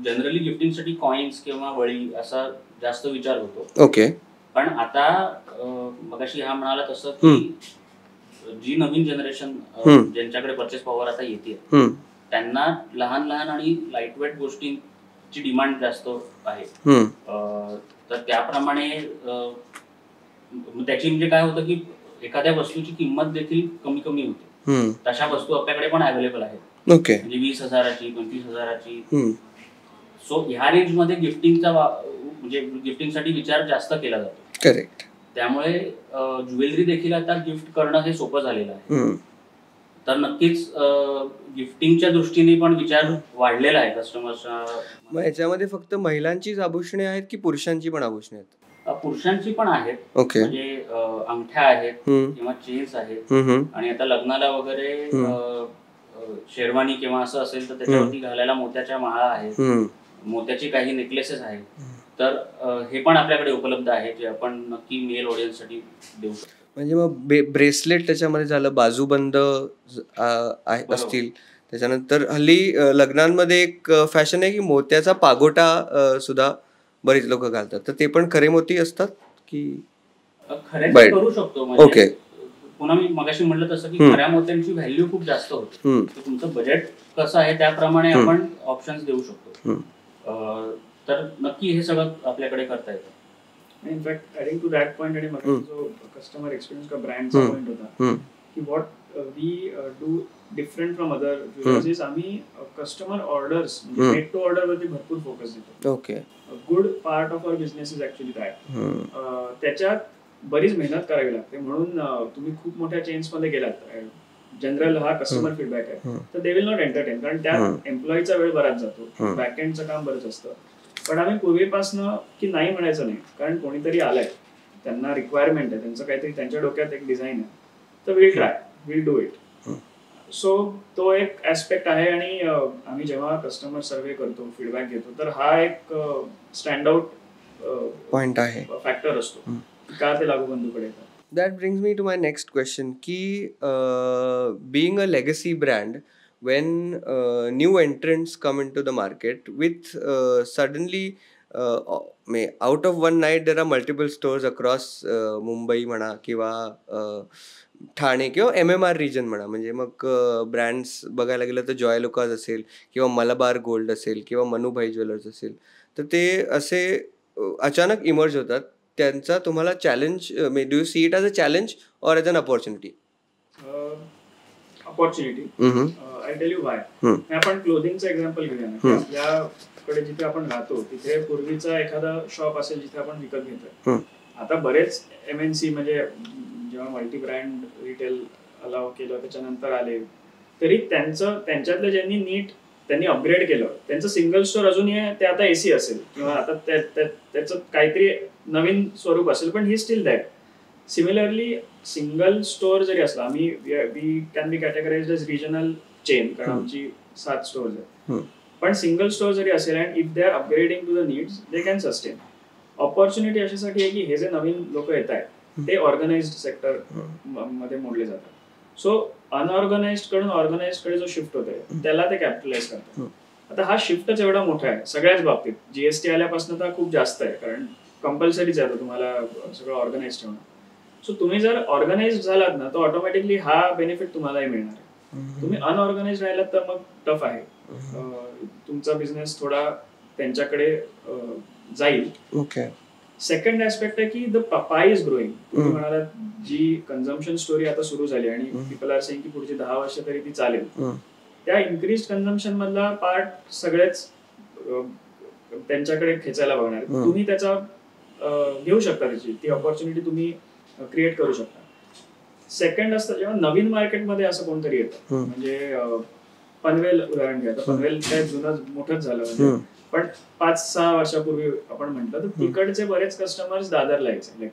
जनरली गिफ्टिंगसाठी कॉइन्स किंवा वळी असा जास्त विचार होतो. ओके. पण आता मगाशी हा म्हणाला तसं की जी नवीन जनरेशन ज्यांच्याकडे परचेस पॉवर आता येते, त्यांना लहान लहान आणि लाईट वेट गोष्टींची डिमांड जास्त आहे. तर त्याप्रमाणे त्याची म्हणजे काय होतं की एखाद्या वस्तूची किंमत देखील कमी कमी होते. तशा वस्तू आपल्याकडे पण अवेलेबल आहेत. ओके. म्हणजे 20,000ची, 25,000ची. सो ह्या रेंज मध्ये गिफ्टिंगचा म्हणजे गिफ्टिंगसाठी विचार जास्त केला जातो. करेक्ट. त्यामुळे ज्वेलरी देखील आता गिफ्ट करणं हे सोपं झालेलं आहे. तर नक्कीच गिफ्टिंगच्या दृष्टीने पण विचार वाढलेला आहे कस्टमर्सचा. मग याच्यामध्ये फक्त महिलांचीच आभूषणे आहेत की पुरुषांची पण आभूषणे आहेत? पुरुषांची पण आहेत. ओके. म्हणजे अंगठ्या आहेत किंवा चेन्स आहेत, आणि आता लग्नाला वगैरे शेरवानी किंवा असं असेल तर त्याच्यावरती घालायला मोत्याच्या माळा आहेत, मोत्याची काही नेकलेसेस आहेत. तर हे पण आपल्याकडे उपलब्ध आहे, जे आपण नक्की मेल ऑडियन्ससाठी देऊ शकतो. म्हणजे मग ब्रेसलेट त्याच्यामध्ये झालं, बाजूबंद असतील त्याच्यानंतर हल्ली लग्नांमध्ये एक फॅशन आहे की मोत्याचा पागोटा सुद्धा बरीच लोक घालतात, तर ते पण खरे मोती असतात की खऱ्याचे करू शकतो. म्हणजे ओके, पुन्हा मी मगाशी म्हटलं तसं की खऱ्या मोत्यांची व्हॅल्यू खूप जास्त होते. तर तुमचं बजेट कसं आहे त्याप्रमाणे आपण ऑप्शन्स देऊ शकतो. तर नक्की हे सगळं आपल्याकडे करता येतं. In fact adding to that point आणि मग जो कस्टमर एक्सपिरियन्स का ब्रँडचा पॉइंट होता की what we do different from other jewellers, आम्ही कस्टमर ऑर्डर्स म्हणजे मेड टू ऑर्डर वरती भरपूर फोकस देतो. Okay, good part of our business is actually that. त्याच्यात बरीच मेहनत करावी लागते. म्हणून तुम्ही खूप मोठ्या चेन्स मध्ये गेलात, जनरल हा कस्टमर फीडबॅक आहे, तर दे विल नॉट एंटरटेन, कारण त्यात एम्प्लॉईचा वेळ बराच जातो, बॅकएंडचं काम बरंच असतं. पण आम्ही पूर्वीपासनं की नाही म्हणायचं नाही, कारण कोणीतरी आलंय, त्यांना रिक्वायरमेंट आहे, त्यांचं काहीतरी त्यांच्या डोक्यात एक डिझाईन आहे, तर will try, will do it. So तो एक ऍस्पेक्ट आहे. आणि आम्ही जेव्हा कस्टमर सर्व्हे करतो, फीडबॅक घेतो, तर हा एक स्टँड आउट पॉइंट आहे, फॅक्टर असतो का ते लागू बंधूकडे येतात. That brings me to my next question ki being a legacy brand, when new entrants come into the market with suddenly out of one night there are multiple stores across Mumbai म्हणा किंवा ठाणे किंवा MMR region म्हणा, म्हणजे मग brands बघायला गेलं तर जॉयलुकास असेल किंवा मलबार गोल्ड असेल किंवा मनुभाई ज्वेलर्स असेल, तर ते असे अचानक इमर्ज होतात. त्यांचा तुम्हाला challenge, do you see it as a challenge or as an opportunity? Opportunity. I tell you why. आपण क्लोथिंगचं एक्झाम्पल घेऊया ना. आपल्याकडे जिथे आपण राहतो तिथे पूर्वीचा एखादा शॉप असेल जिथे आपण विकत घेतोय. आता बरेच MNC म्हणजे जेव्हा मल्टी ब्रँड रिटेल अलाव केलं त्याच्यानंतर आले, तरी त्यांच्यातल्या ज्यांनी नीट त्यांनी अपग्रेड केलं, त्यांचं सिंगल स्टोअर अजूनही ते आता AC असेल किंवा आता त्याचं काहीतरी नवीन स्वरूप असेल, पण ही still that. Similarly single store जरी असला, आम्ही we can be categorized as regional chain, कारण आमची 7 स्टोअर्स आहेत, पण सिंगल स्टोअर जरी असेल and if they are upgrading to the needs they can sustain. Opportunity अशासाठी आहे की हे जे नवीन लोक येत आहेत ते ऑर्गनाइज्ड सेक्टर मध्ये मोडले जातात. सो अनऑर्गनाइज्ड कडून ऑर्गनाइज्ड कडे जो शिफ्ट होतोय त्याला ते कॅपिटलाइज करतात. आता हा शिफ्टच एवढा मोठा आहे सगळ्याच बाबतीत. GST आल्यापासून तर खूप जास्त आहे, कारण कंपल्सरीच आहे तुम्हाला सगळं ऑर्गनाइज ठेवणं. सो तुम्ही जर ऑर्गनाइज झालात ना तर ऑटोमॅटिकली हा बेनिफिट तुम्हालाही मिळणार आहे. तुम्ही अनऑर्गनाइज राहिलात तर मग टफ आहे, तुमचा बिझनेस थोडा त्यांच्याकडे जाईल. सेकंड ऍस्पेक्ट आहे की द पाय इज ग्रोईंग. तुम्ही म्हणालात जी कन्झम्पशन स्टोरी आता सुरू झाली आणि पीपल आर सेइंग की पुढची 10 वर्ष तरी ती चालेल, त्या इन्क्रीज कन्झम्पशन मधला पार्ट सगळेच त्यांच्याकडे खेचायला बघणार. तुम्ही त्याचा घेऊ शकता, त्याची ती ऑपॉर्च्युनिटी तुम्ही क्रिएट करू शकता. सेकंड असतं जेव्हा नवीन मार्केटमध्ये असं कोणतरी येतं, म्हणजे पनवेल उदाहरण घ्या. पनवेल काय जुनं मोठंच झालं, म्हणजे पण 5-6 वर्षापूर्वी आपण म्हटलं तर तिकडचे बरेच कस्टमर्स दादरला यायचे,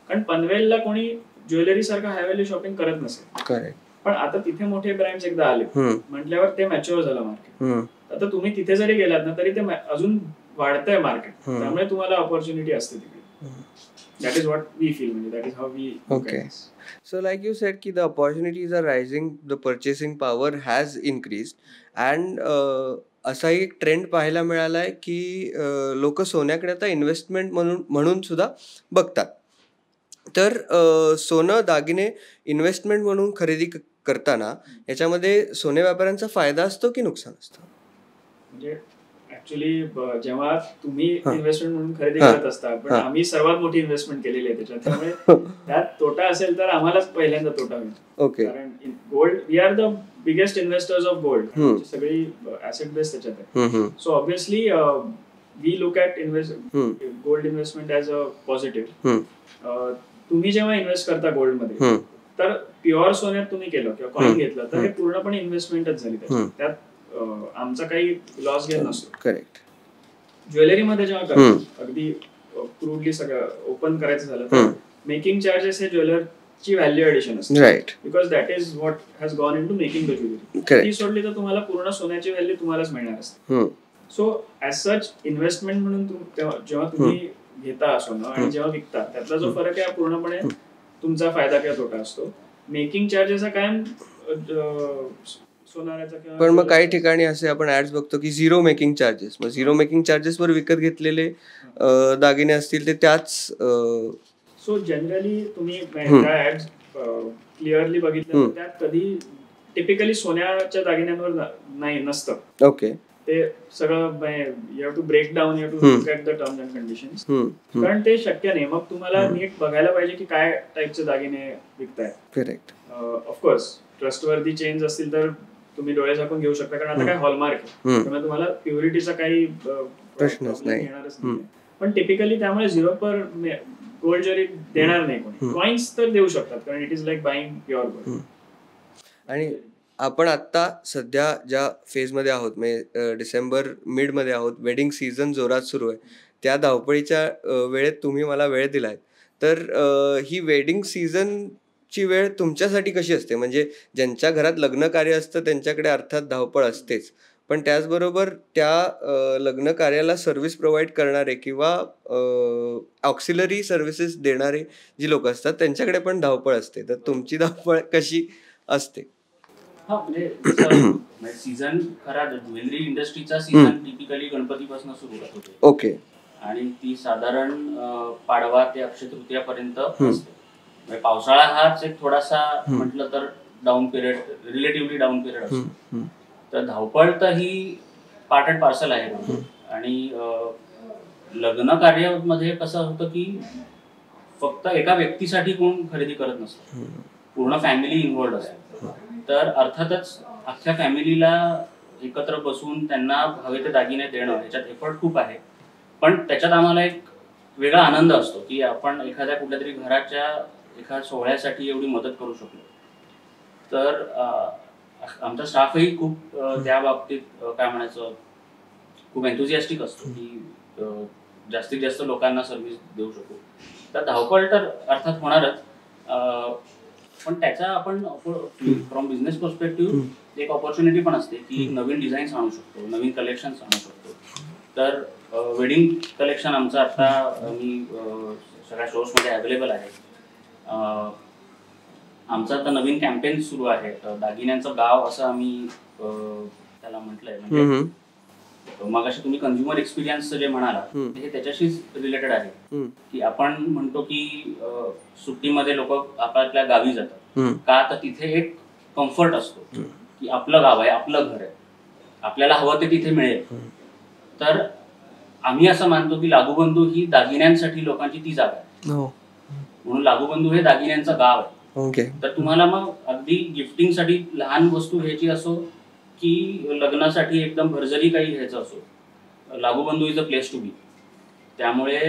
कारण पनवेलला कोणी ज्वेलरी सारखं हाय व्हॅल्यू शॉपिंग करत नसेल. पण आता तिथे मोठे ब्रँड्स एकदा आले म्हटल्यावर ते मॅच्युअर झालं मार्केट. आता तुम्ही तिथे जरी गेलात ना तरी ते अजून वाढतंय मार्केट, त्यामुळे तुम्हाला ऑपॉर्च्युनिटी असते तिकडे. That is what we feel, that is how we look at this. So like you said ki the opportunities are rising, the purchasing power has increased, and असा एक ट्रेंड पाहायला मिळालाय की लोक सोन्याकडे आता इन्व्हेस्टमेंट म्हणून सुद्धा बघतात. तर सोनं दागिने इन्व्हेस्टमेंट म्हणून खरेदी करताना याच्यामध्ये सोने व्यापाऱ्यांचा फायदा असतो की नुकसान असतं? म्हणजे ऍक्च्युली जेव्हा तुम्ही इन्व्हेस्टमेंट म्हणून खरेदी करत असता, पण आम्ही सर्वात मोठी इन्व्हेस्टमेंट केलेली आहे त्याच्यात, त्यामुळे त्यात तोटा असेल तर आम्हालाच पहिल्यांदा तोटा होईल. कारण gold, we are the biggest investors of gold, सगळी ऍसेट बेस त्याच्यात आहे. So obviously we look at gold investment as a positive. तुम्ही जेव्हा इन्व्हेस्ट करता गोल्डमध्ये तर प्युअर सोन्यात तुम्ही केलं किंवा कॉइन घेतलं तर हे पूर्णपणे इन्व्हेस्टमेंटच झाली त्यात आमचा काही लॉस गेन नसतो. करेक्ट. ज्वेलरीमध्ये जेव्हा करतो अगदी क्रूडली सगळं ओपन करायचं झालं तर मेकिंग चार्जेस हे ज्वेलरची व्हॅल्यू ऍडिशन असते, right, because that is what has gone in to making the jewellery. ती सोडली तर तुम्हाला पूर्ण सोन्याची व्हॅल्यू तुम्हालाच मिळणार असते. सो ऍज सच इन्व्हेस्टमेंट म्हणून जेव्हा तुम्ही घेता सोनं आणि जेव्हा विकता त्यातला जो फरक आहे पूर्णपणे तुमचा फायदा किंवा तोटा असतो. मेकिंग चार्जेस हा कायम सोनाराचा किंवा पण मग काही ठिकाणी असे आपण ऍड्स बघतो की झिरो मेकिंग चार्जेस, मग झिरो मेकिंग चार्जेस वर विकत घेतलेले दागिने असतील ते त्याच सो जनरली तुम्ही त्या ऍड्स क्लिअरली बघितलं तर त्यात कधी टिपिकली सोन्याच्या दागिन्यांवर नाही नसतं. ओके. ते सगळं you have to break down, you have to look at the terms and conditions, कारण ते शक्य नाही. मग तुम्हाला नीट बघायला पाहिजे की काय टाईपचे दागिने विकताय. करेक्ट. ऑफकोर्स ट्रस्टवर्दी चेन्स असतील तर तुम्ही डोळे झाकून घेऊ शकता, कारण आता काय हॉलमार्क आहे त्यामुळे तुम्हाला प्युरिटीचा काही प्रश्नच नाही येणारच नाही. पण टिपिकली त्यामुळे 0 पर गोल्ड ज्वेलरी देणार नाही कोणी. कॉइन्स तर देऊ शकतात, कारण it is like buying pure gold. आणि आपण आत्ता सध्या ज्या फेजमध्ये आहोत, म्हणजे डिसेंबर मिडमध्ये आहोत, वेडिंग सीझन जोरात सुरू आहे. त्या धावपळीच्या वेळेत तुम्ही मला वेळ दिलाय, तर ही वेडिंग सीझनची वेळ तुमच्यासाठी कशी असते? म्हणजे ज्यांच्या घरात लग्न कार्य असतं त्यांच्याकडे अर्थात धावपळ असतेच, पण त्याचबरोबर त्या लग्न कार्याला सर्व्हिस प्रोव्हाइड करणारे किंवा ऑक्सिलरी सर्व्हिसेस देणारे जी लोक असतात त्यांच्याकडे पण धावपळ असते, तर तुमची धावपळ कशी असते? हा म्हणजे सीझन खरा ज्वेलरी इंडस्ट्रीचा सीझन टिपिकली गणपतीपासून सुरू होते. ओके. आणि ती साधारण पाडवा ते अक्षय तृतीयापर्यंत असते. म्हणजे पावसाळा हाच एक थोडासा म्हटलं तर down period, relatively down period असतो. तर धावपळ तर ही पार्ट अँड पार्सल आहे. आणि लग्न कार्यामध्ये कसं होतं की फक्त एका व्यक्तीसाठी कोण खरेदी करत नसतं, पूर्ण फॅमिली इन्व्हॉल्ड असते. तर अर्थातच अख्ख्या फॅमिलीला एकत्र बसून त्यांना हवे ते दागिने देणं ह्याच्यात एफर्ट खूप आहे. पण त्याच्यात आम्हाला एक वेगळा आनंद असतो की आपण एखाद्या कुठल्या तरी घराच्या एखाद्या सोहळ्यासाठी एवढी मदत करू शकलो. तर आमचा स्टाफही खूप त्या बाबतीत काय म्हणायचं खूप एन्थुझियास्टिक असतो की जास्तीत जास्त लोकांना सर्व्हिस देऊ शकू. तर धावपळ तर अर्थात होणारच, पण त्याचा आपण फ्रॉम बिझनेस पर्स्पेक्टिव्ह एक ऑपॉर्च्युनिटी पण असते की नवीन डिझाईन्स आणू शकतो, नवीन कलेक्शन्स आणू शकतो. तर वेडिंग कलेक्शन आमचं आता मी सगळ्या स्टोर्समध्ये अवेलेबल आहे. आमचं आता नवीन कॅम्पेन सुरू आहे, दागिन्यांचं गाव असं आम्ही त्याला म्हटलंय. म्हणजे मग अशी तुम्ही कन्झ्युमर एक्सपिरियन्स जे म्हणाला हे त्याच्याशीच रिलेटेड आहे की आपण म्हणतो की सुट्टीमध्ये लोक आपल्या गावी जातात का, तर तिथे एक कम्फर्ट असतो की आपलं गाव आहे, आपलं घर आहे, आपल्याला हवं ते तिथे मिळेल. तर आम्ही असं मानतो की लागूबंधू ही दागिन्यांसाठी लोकांची ती जागा आहे, म्हणून लागूबंधू हे दागिन्यांचं गाव आहे. तर तुम्हाला मग अगदी गिफ्टिंगसाठी लहान वस्तू घ्यायची असो की लग्नासाठी एकदम भरजरी काही घ्यायचं असो, लागूबंधू is a place to be. त्यामुळे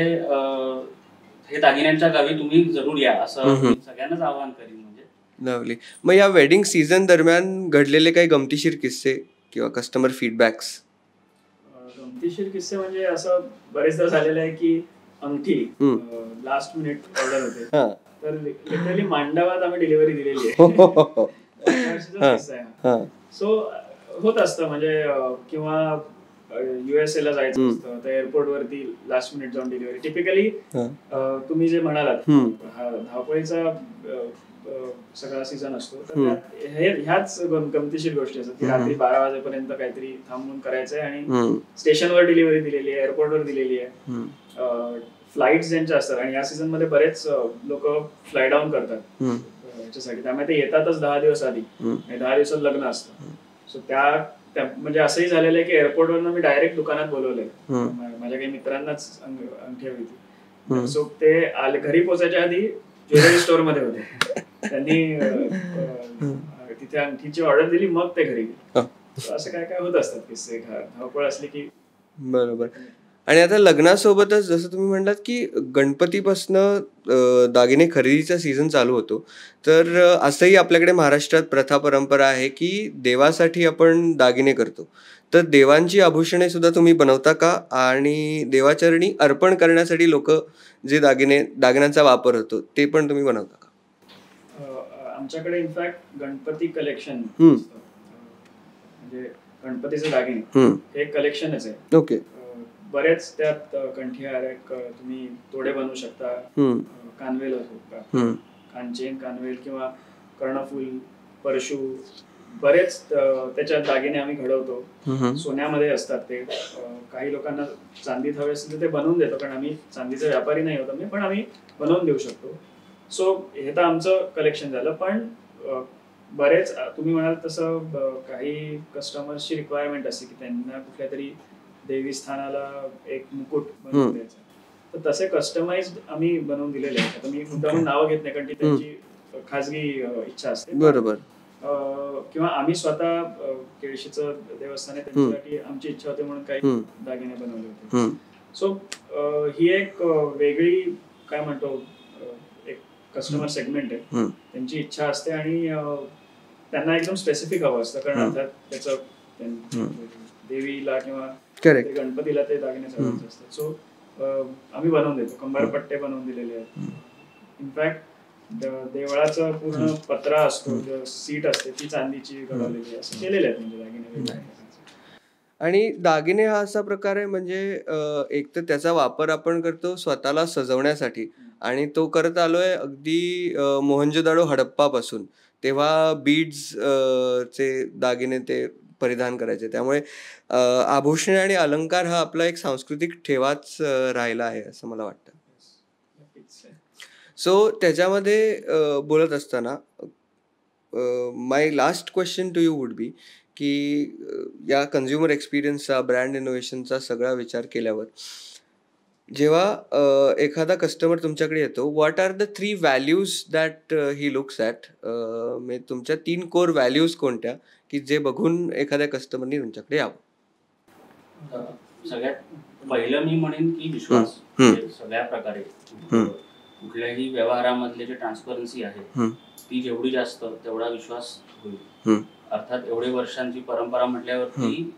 हे दागिन्यांच्या गावी तुम्ही जरूर या असं सगळ्यांनाच आवाहन करीन. म्हणजे लवली. मग या वेडिंग सीझन दरम्यान घडलेले काही गमतीशीर किस्से किंवा कस्टमर फीडबॅक्स? गमतीशीर किस्से म्हणजे असं बरेचदा झालेलं आहे की अंगठी लास्ट मिनिट ऑर्डर होते, तर लिटरली मांडवात आम्ही डिलिव्हरी दिलेली आहे. सो होत असतं म्हणजे, किंवा USA ला जायचं असतं तर एअरपोर्ट वरती लास्ट मिनिट जाऊन डिलिव्हरी. टिपिकली तुम्ही जे म्हणालात धावपळीचा सगळा सीझन असतो, तर ह्याच गमतीशीर गोष्टी असतात की रात्री 12 वाजेपर्यंत काहीतरी थांबून करायचंय आणि स्टेशनवर डिलिव्हरी दिलेली आहे, एअरपोर्टवर दिलेली आहे. फ्लाईट्स ज्यांच्या असतात, आणि या सीझन मध्ये बरेच लोक फ्लाय डाऊन करतात याच्यासाठी, त्यामुळे ते येतातच 10 दिवस आधी, 10 दिवसात लग्न असतं. सो त्या म्हणजे असंही झालेलं आहे की एअरपोर्टवरनं मी डायरेक्ट दुकानात बोलवलंय, माझ्या काही मित्रांनाच अंगठी हवी होती. सो ते घरी पोहोचायच्या आधी ज्वेलरी स्टोअर मध्ये होते, त्यांनी तिथे अंगठीची ऑर्डर दिली, मग ते घरी गेले. असं काय काय होत असतात किस्से धावपळ असली की. बरोबर. आणि आता लग्नासोबतच जसं तुम्ही म्हणलात की गणपतीपासनं दागिने खरेदीचा सीझन चालू होतो, तर असंही आपल्याकडे महाराष्ट्रात प्रथा परंपरा आहे की देवासाठी आपण दागिने करतो. तर देवांची आभूषणे सुद्धा तुम्ही बनवता का? आणि देवाचरणी अर्पण करण्यासाठी लोक जे दागिन्यांचा वापर होतो ते पण तुम्ही बनवता का? आमच्याकडे इनफॅक्ट गणपती कलेक्शन म्हणजे गणपतीचे दागिने हे कलेक्शनच आहे. ओके. बरेच त्यात कंठियार तुम्ही तोडे बनवू शकता, कानवेल असो का, कानचेन, कानवेल किंवा कर्णफूल, परशू, बरेच त्याच्यात दागिने आम्ही घडवतो. सोन्यामध्ये असतात ते. काही लोकांना चांदीत हवे असेल तर ते बनवून देतो, कारण आम्ही चांदीचे व्यापारी नाही होतो मी, पण आम्ही बनवून देऊ शकतो. सो हे तर आमचं कलेक्शन झालं. पण बरेच तुम्ही म्हणाल तसं काही कस्टमर्सची रिक्वायरमेंट असते की त्यांना कुठल्या तरी देवी स्थानाला एक मुकुट बनवून द्यायचा, तर तसे कस्टमाइज्ड आम्ही बनवून दिलेले आहेत. आता मी मुद्दामून नावं घेत नाही, कारण ती त्यांची खाजगी इच्छा असते. बरोबर. किंवा आम्ही स्वतः केळशीचं देवस्थान आहे, त्यांच्यासाठी आमची इच्छा होती म्हणून काही दागिने बनवले होते. सो ही एक वेगळी काय म्हणतो एक कस्टमर सेगमेंट आहे. त्यांची इच्छा असते आणि त्यांना एकदम स्पेसिफिक हवं असतं, कारण अर्थात त्याचं देवीला किंवा गणपतीला ते दागिने चढवायचे असतात. सो आम्ही बनवून देतो. कंबारपट्टे बनवून दिलेले आहेत. इनफॅक्ट देवळाचं पूर्ण पत्रा असतो, सीट असते ती चांदीची घडवलेली, असं केलेले आहेत म्हणजे दागिने. आणि दागिने हा असा प्रकार आहे म्हणजे एक तर त्याचा वापर आपण करतो स्वतःला सजवण्यासाठी, आणि तो करत आलोय अगदी मोहनजोदाडो हडप्पापासून. तेव्हा बीड्स चे दागिने ते परिधान करायचे. त्यामुळे आभूषणे आणि अलंकार हा आपला एक सांस्कृतिक ठेवाच राहिला आहे असं मला वाटतं. सो त्याच्यामध्ये बोलत असताना my last question to you would be की या कन्झ्युमर एक्सपिरियन्सचा, ब्रँड इनोव्हेशनचा सगळा विचार केल्यावर जेव्हा एखादा कस्टमर तुमच्याकडे येतो, what are the 3 values that he looks at? म्हणजे तुमच्या 3 कोर व्हॅल्यूज कोणत्या की जे बघून एखाद्या कस्टमरनी तुमच्याकडे यावं? सगळ्यात पहिलं मी म्हणेन की विश्वास. सगळ्या प्रकारे कुठल्याही व्यवहारामधले जे ट्रान्सपरन्सी आहे ती जेवढी जास्त तेवढा विश्वास होईल. अर्थात एवढे वर्षांची परंपरा म्हटल्यावरती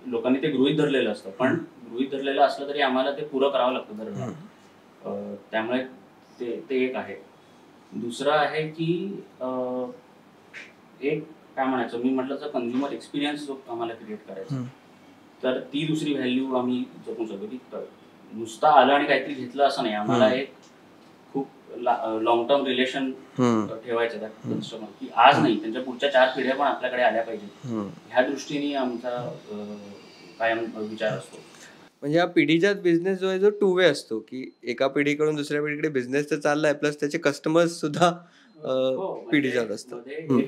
लोकांनी ते गृहीत धरलेलं असतं, पण गृहीत धरलेलं असलं तरी आम्हाला ते पुरं करावं लागतं दरवेळेला. त्यामुळे ते एक आहे. दुसरं आहे की एक काय म्हणायचं, मी म्हटलं तर कन्झ्युमर एक्सपिरियन्स जो आम्हाला क्रिएट करायचा, तर ती दुसरी व्हॅल्यू आम्ही जपू शकतो की नुसतं आलं आणि काहीतरी घेतलं असं नाही. आम्हाला एक खूप लॉंग टर्म रिलेशन ठेवायचं त्या कस्टमर, की आज नाही त्यांच्या पुढच्या 4 पिढ्या पण आपल्याकडे आल्या पाहिजे, ह्या दृष्टीने आमचा कायम विचार असतो. म्हणजे या पिढीचा बिझनेस जो आहे जो 2 वे असतो, की एका पिढीकडून दुसऱ्या पिढीकडे बिझनेस तर चाललाय, प्लस त्याचे कस्टमर्स सुद्धा पिढीजात असतात.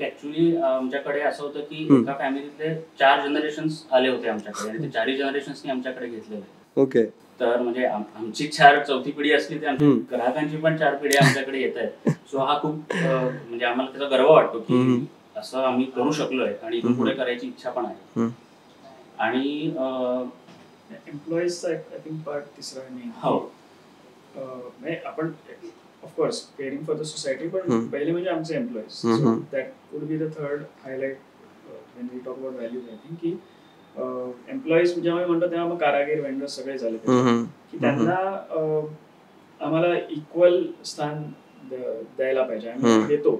ऍक्च्युली आमच्याकडे असं होतं की एका फॅमिलीतले 4 जनरेशन्स आले होते आमच्याकडे, आणि ते 4ही जनरेशन्सनी आमच्याकडे घेतलेले. ओके. तर म्हणजे आमची 4 पिढी असली तर आमच्या ग्राहकांची पण 4 पिढ्या आमच्याकडे येत आहेत. सो हा खूप म्हणजे आम्हाला त्याचा गर्व वाटतो की असं आम्ही करू शकलोय आणि इथून पुढे करायची इच्छा पण आहे. आणि एम्प्लॉईजचा आय थिंक पार्ट तिसरा नाही. म्हणजे आपण of course caring for the society, पण पहिले म्हणजे आमचे employees. So that would be the third highlight when we talk about values. I think की एम्प्लॉईज जेव्हा मी म्हणतो तेव्हा मग कारागीर, वेंडर्स सगळे झाले की त्यांना आम्हाला इक्वल स्थान द्यायला पाहिजे. आम्ही देतो,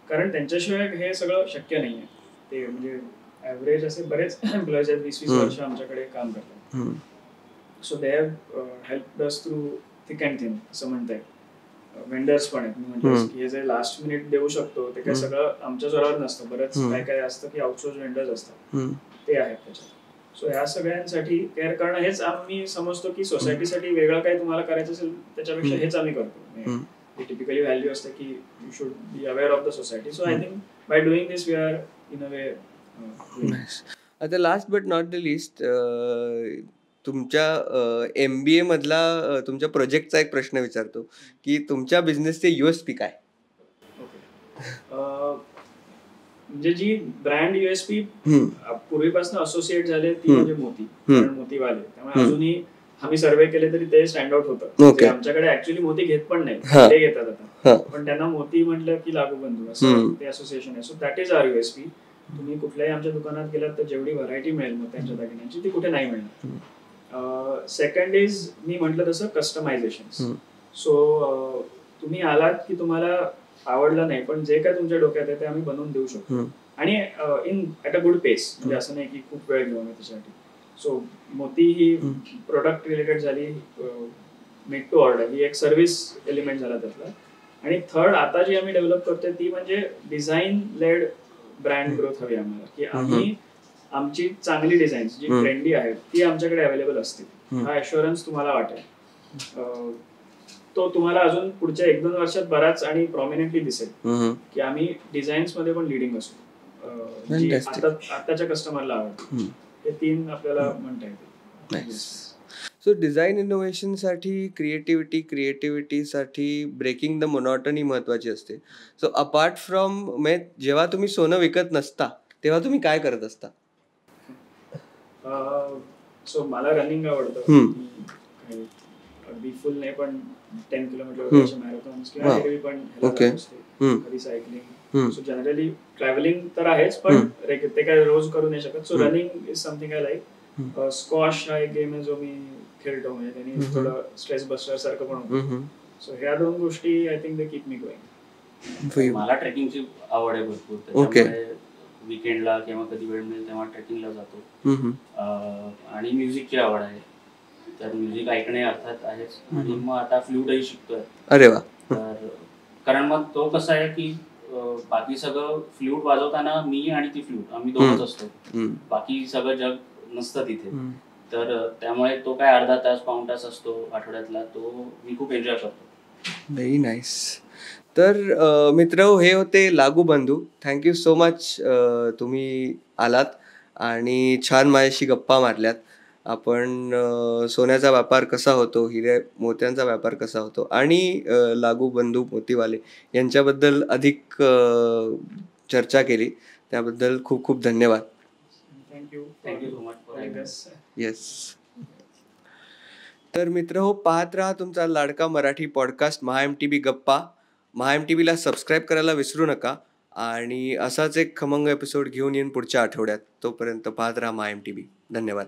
कारण त्यांच्याशिवाय हे सगळं शक्य नाहीये. ते म्हणजे ऍव्हरेज असे बरेच एम्प्लॉईज आहेत, 20-20 वर्ष आमच्याकडे काम करतात. So they have helped us through thick and thin असं म्हणता येईल. वेंडर्स पण आहेत, म्हणजे की हे जे लास्ट मिनिट देऊ शकतो ते काय सगळं आमच्या जोरावर नसतं. बरंच काय काय असतं की आउटसोर्स वेंडर्स असतात, ते आहेत त्याच्यात. सो ह्या सगळ्यांसाठी केअर करणं हेच आम्ही समजतो की सोसायटीसाठी वेगळं काही तुम्हाला करायचं असेल त्याच्यापेक्षा हेच आम्ही करतो. टिपिकली व्हॅल्यू असते की you should be aware of the society. So I think by doing this we are in a way. आता last but not the list, तुमच्या MBA मधला तुमच्या प्रोजेक्टचा एक प्रश्न विचारतो की तुमच्या बिझनेसचे USP काय? म्हणजे जी ब्रँड USP पूर्वीपासून असोसिएट झाले ती म्हणजे मोती, मोतीवाले. त्यामुळे अजूनही आम्ही सर्वे केले तरी ते स्टँड आउट होतं. आमच्याकडे ऍक्च्युअली मोती घेत पण नाही, ते घेतात आता, पण त्यांना मोती म्हटलं की लागू बंधू असं ते असोसिएशन आहे. So that is our USP. तुम्ही कुठल्याही आमच्या दुकानात गेलात तर जेवढी व्हरायटी मिळेल मोत्यांच्या दागिन्यांची ती कुठे नाही मिळणार. सेकंड इज मी म्हटलं तसं कस्टमायझेशन. सो तुम्ही आलात की तुम्हाला आवडलं नाही, पण जे काय तुमच्या डोक्यात आहे ते आम्ही बनवून देऊ शकतो, आणि इन ॲट अ गुड पेस. म्हणजे असं नाही की खूप वेळ घेऊ आम्ही त्याच्यासाठी. सो मोती ही प्रोडक्ट रिलेटेड झाली, मेक टू ऑर्डर ही एक सर्व्हिस एलिमेंट झाला त्यातला. आणि थर्ड आता जी आम्ही डेव्हलप करतोय ती म्हणजे डिझाईन लेड ब्रँड ग्रोथ हवी आम्हाला, की आम्ही आमची चांगली डिझाईन जी ट्रेंडी आहेत ती आमच्याकडे अवेलेबल असतील, हा ॲश्युरन्स तुम्हाला वाटेल. तो तुम्हाला अजून पुढच्या 1-2 वर्षात बराच आणि प्रॉमिनेंटली दिसेल की आम्ही डिझाईन्स मध्ये पण लिडिंग असू, जी आताच्या कस्टमरला आवडते. हे 3 आपल्याला म्हणता येतील. सो डिझाईन इनोव्हेशनसाठी क्रिएटिव्हिटीसाठी ब्रेकिंग द मोनॉटनी महत्वाची असते. सो अपार्ट फ्रॉम जेव्हा तुम्ही सोनं विकत नसता तेव्हा तुम्ही काय करत असता? सो मला रनिंग आवडतं, अगदी फुल नाही पण 10 किलोमीटर मॅरेथॉन्स किंवा एरवी पण कधी सायकलिंग. सो जनरली ट्रॅव्हलिंग तर आहेच, पण ते काय रोज करू नाही शकत. So running is something I like. Squash हा एक गेम आहे जो मी खेळतो, म्हणजे त्यांनी थोडं स्ट्रेस बस्टर सारखं पण होतं. सो ह्या 2 गोष्टी I think they keep me going. मला ट्रेकिंगची आवड आहे भरपूर, त्याच्यामुळे वीकेंडला किंवा कधी वेळ मिळेल तेव्हा ट्रेकिंगला जातो. आणि म्युझिकची आवड आहे, तर म्युझिक ऐकणे अर्थात आहेच. आणि मग आता फ्लूटही शिकतोय. अरे वा. तर कारण मग तो कसा आहे की बाकी सगळं फ्लूट वाजवताना मी आणि ती फ्लूट आम्ही दोघंच असतो, बाकी सगळं जग नसतं तिथे. तर त्यामुळे तो काय अर्धा तास पाऊण तास असतो आठवड्यातला, तो मी खूप एन्जॉय करतो. Very nice. तर मित्र, हे होते लागू बंधू. थँक्यू सो मच, तुम्ही आलात आणि छान माझ्याशी गप्पा मारल्यात. आपण सोन्याचा व्यापार कसा होतो, हिरे मोत्यांचा व्यापार कसा होतो आणि लागू बंधू मोतीवाले यांच्याबद्दल अधिक चर्चा केली. त्याबद्दल खूप खूप धन्यवाद. Thank you so much. येस. तर मित्र हो, पाहत राहा तुमचा लाडका मराठी पॉडकास्ट MHA-MTV गप्पा. MHA-MTVला सबस्क्राईब करायला विसरू नका आणि असाच एक खमंग एपिसोड घेऊन येईन पुढच्या आठवड्यात. तोपर्यंत पाहत राहा MHA-MTV. धन्यवाद.